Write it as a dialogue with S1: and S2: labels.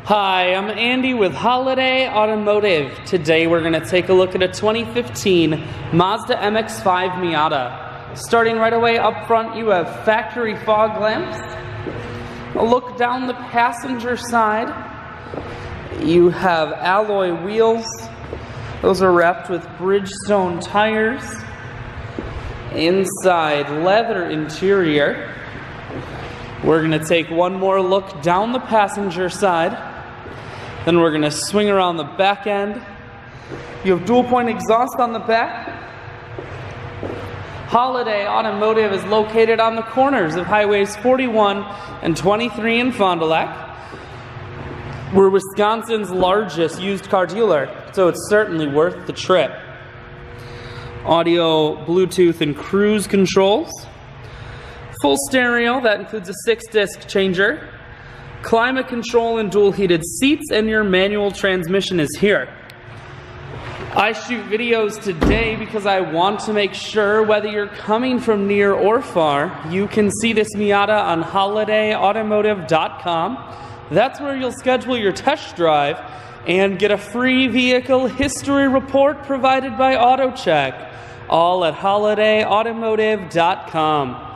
S1: Hi, I'm Andy with Holiday Automotive. Today we're going to take a look at a 2015 Mazda MX-5 Miata. Starting right away up front, you have factory fog lamps. A look down the passenger side, you have alloy wheels. Those are wrapped with Bridgestone tires. Inside, leather interior. We're going to take one more look down the passenger side. Then we're going to swing around the back end. You have dual point exhaust on the back. Holiday Automotive is located on the corners of highways 41 and 23 in Fond du Lac. We're Wisconsin's largest used car dealer, so it's certainly worth the trip. Audio, Bluetooth, and cruise controls. Full stereo, that includes a 6-disc changer. Climate control and dual heated seats, and your manual transmission is here. I shoot videos today because I want to make sure whether you're coming from near or far, you can see this Miata on holidayautomotive.com. That's where you'll schedule your test drive and get a free vehicle history report provided by AutoCheck, all at holidayautomotive.com.